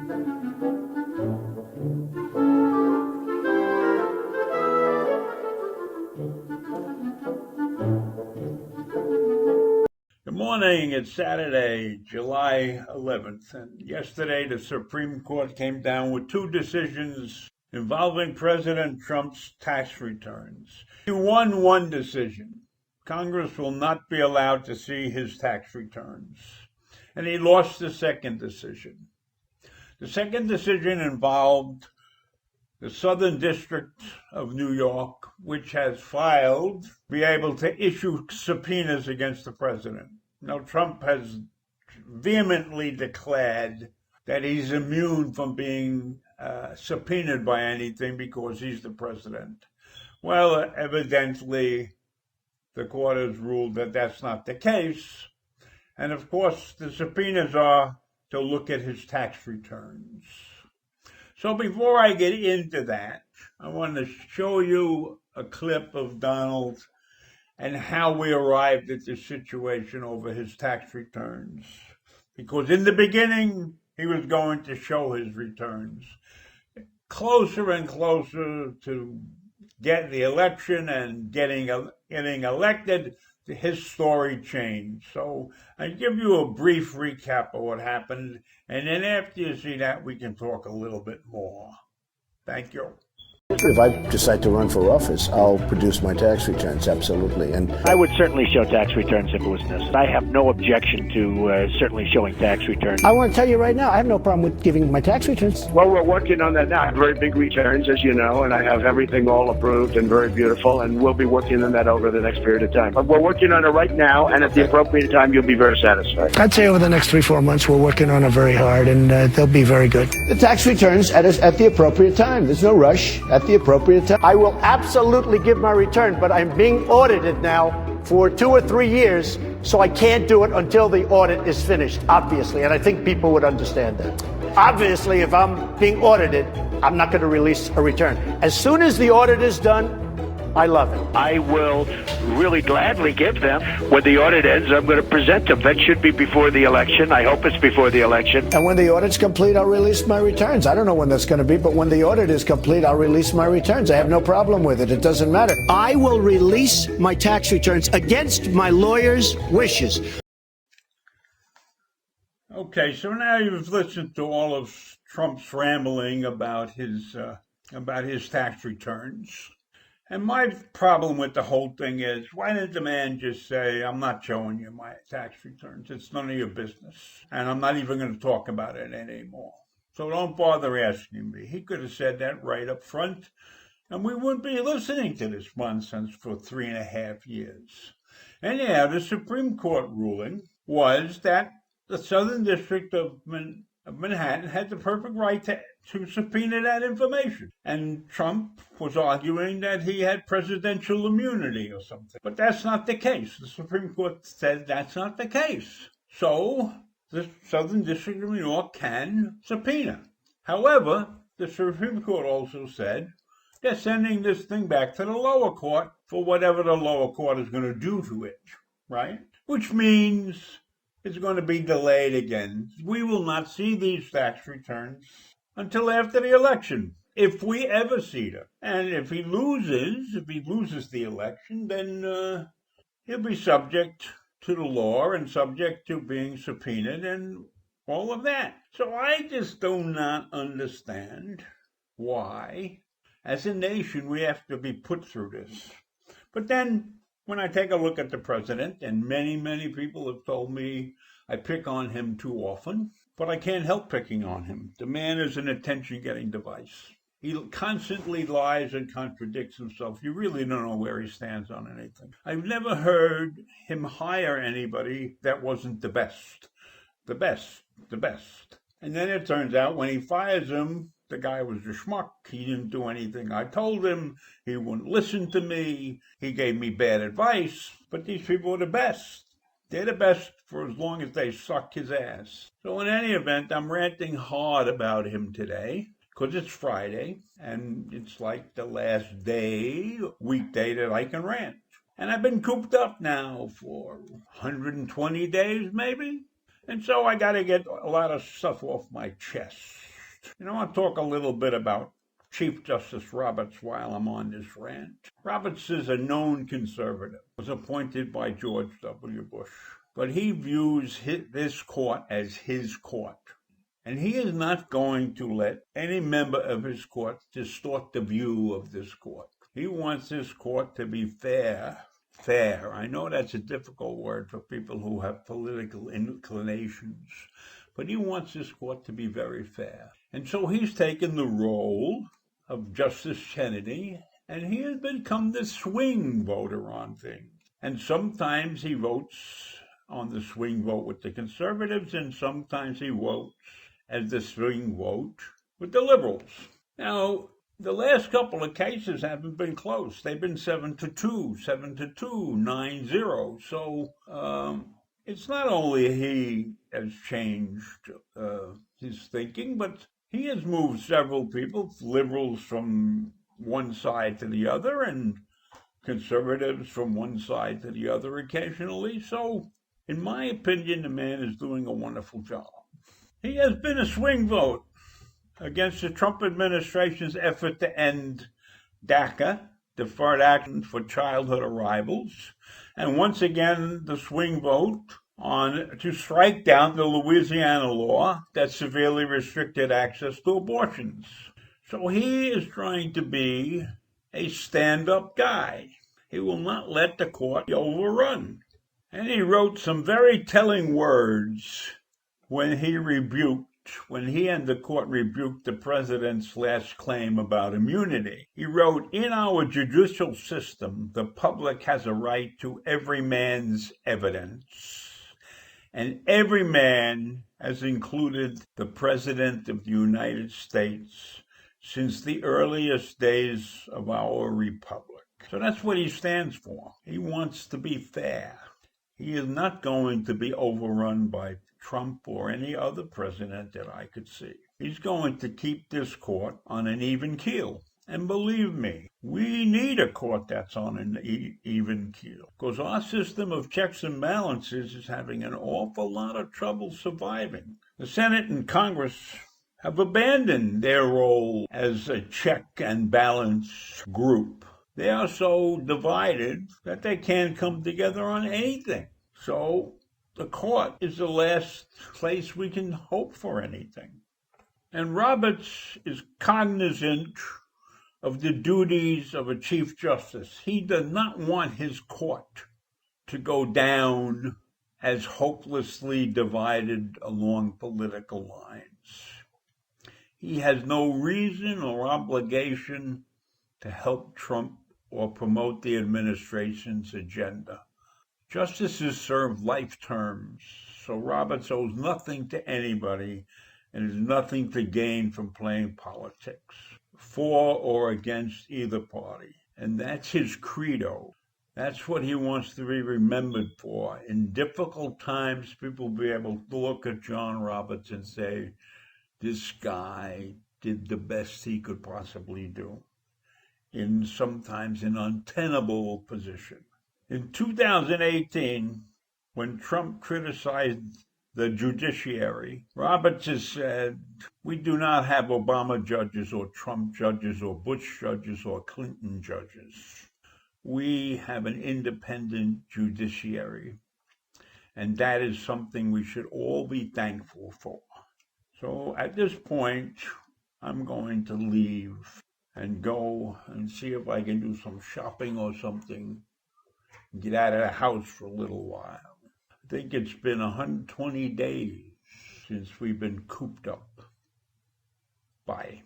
Good morning. It's Saturday, July 11th. And yesterday, the Supreme Court came down with two decisions involving President Trump's tax returns. He won one decision. Congress will not be allowed to see his tax returns. And he lost the second decision. The second decision involved the Southern District of New York, which has filed to be able to issue subpoenas against the president. Now, Trump has vehemently declared that he's immune from being subpoenaed by anything because he's the president. Well, evidently, the court has ruled that that's not the case. And of course, the subpoenas are to look at his tax returns. So before I get into that, I want to show you a clip of Donald and how we arrived at this situation over his tax returns. Because in the beginning, he was going to show his returns. Closer and closer to get the election and getting elected, his story changed. So I give you a brief recap of what happened, and then after you see that, we can talk a little bit more. Thank you. If I decide to run for office, I'll produce my tax returns, absolutely. And I would certainly show tax returns if it was necessary. I have no objection to certainly showing tax returns. I want to tell you right now, I have no problem with giving my tax returns. Well, we're working on that now. I have very big returns, as you know, and I have everything all approved and very beautiful, and we'll be working on that over the next period of time. But we're working on it right now, and at the appropriate time, you'll be very satisfied. I'd say over the next 3-4 months, we're working on it very hard, and they'll be very good. The tax returns at the appropriate time. There's no rush. At the appropriate time. I will absolutely give my return, but I'm being audited now for 2 or 3 years, so I can't do it until the audit is finished, obviously, and I think people would understand that. Obviously, if I'm being audited, I'm not going to release a return. As soon as the audit is done, I love it. I will really gladly give them. When the audit ends, I'm going to present them. That should be before the election. I hope it's before the election. And when the audit's complete, I'll release my returns. I don't know when that's going to be, but when the audit is complete, I'll release my returns. I have no problem with it. It doesn't matter. I will release my tax returns against my lawyer's wishes. Okay, so now you've listened to all of Trump's rambling about his tax returns. And my problem with the whole thing is, why didn't the man just say, I'm not showing you my tax returns. It's none of your business. And I'm not even going to talk about it anymore. So don't bother asking me. He could have said that right up front, and we wouldn't be listening to this nonsense for 3.5 years. Anyhow, the Supreme Court ruling was that the Southern District of Manhattan had the perfect right to subpoena that information. And Trump was arguing that he had presidential immunity or something. But that's not the case. The Supreme Court said that's not the case. So the Southern District of New York can subpoena. However, the Supreme Court also said they're sending this thing back to the lower court for whatever the lower court is going to do to it, right? Which means it's going to be delayed again. We will not see these tax returns until after the election, if we ever see them. And if he loses the election, then he'll be subject to the law and subject to being subpoenaed and all of that. So I just do not understand why, as a nation, we have to be put through this. But then, when I take a look at the president, and many, many people have told me I pick on him too often, but I can't help picking on him. The man is an attention-getting device. He constantly lies and contradicts himself. You really don't know where he stands on anything. I've never heard him hire anybody that wasn't the best. The best. And then it turns out when he fires him, the guy was a schmuck. He didn't do anything I told him. He wouldn't listen to me. He gave me bad advice. But these people are the best. They're the best for as long as they suck his ass. So in any event, I'm ranting hard about him today because it's Friday and it's like the last weekday that I can rant. And I've been cooped up now for 120 days maybe. And so I got to get a lot of stuff off my chest. I want to talk a little bit about Chief Justice Roberts while I'm on this rant. Roberts is a known conservative, was appointed by George W. Bush, but he views this court as his court. And he is not going to let any member of his court distort the view of this court. He wants this court to be fair. Fair. I know that's a difficult word for people who have political inclinations, but he wants this court to be very fair. And so he's taken the role of Justice Kennedy, and he has become the swing voter on things. And sometimes he votes on the swing vote with the conservatives, and sometimes he votes as the swing vote with the liberals. Now, the last couple of cases haven't been close. They've been 7-2, 7-2, 9-0. So it's not only he has changed his thinking, but he has moved several people, liberals from one side to the other and conservatives from one side to the other occasionally. So, in my opinion, the man is doing a wonderful job. He has been a swing vote against the Trump administration's effort to end DACA, Deferred Action for Childhood Arrivals, and once again the swing vote to strike down the Louisiana law that severely restricted access to abortions. So he is trying to be a stand-up guy. He will not let the court be overrun. And he wrote some very telling words when he and the court rebuked the president's last claim about immunity. He wrote, "In our judicial system, the public has a right to every man's evidence. And every man has included the President of the United States since the earliest days of our republic." So that's what he stands for. He wants to be fair. He is not going to be overrun by Trump or any other president that I could see. He's going to keep this court on an even keel. And believe me, we need a court that's on an even keel, because our system of checks and balances is having an awful lot of trouble surviving. The Senate and Congress have abandoned their role as a check and balance group. They are so divided that they can't come together on anything. So the court is the last place we can hope for anything. And Roberts is cognizant of the duties of a Chief Justice. He does not want his court to go down as hopelessly divided along political lines. He has no reason or obligation to help Trump or promote the administration's agenda. Justices serve life terms, so Roberts owes nothing to anybody and has nothing to gain from playing politics, for or against either party. And that's his credo. That's what he wants to be remembered for. In difficult times, people will be able to look at John Roberts and say, this guy did the best he could possibly do in sometimes an untenable position. In 2018, when Trump criticized the judiciary, Roberts has said, we do not have Obama judges or Trump judges or Bush judges or Clinton judges. We have an independent judiciary, and that is something we should all be thankful for. So at this point, I'm going to leave and go and see if I can do some shopping or something. Get out of the house for a little while. I think it's been 120 days since we've been cooped up. Bye.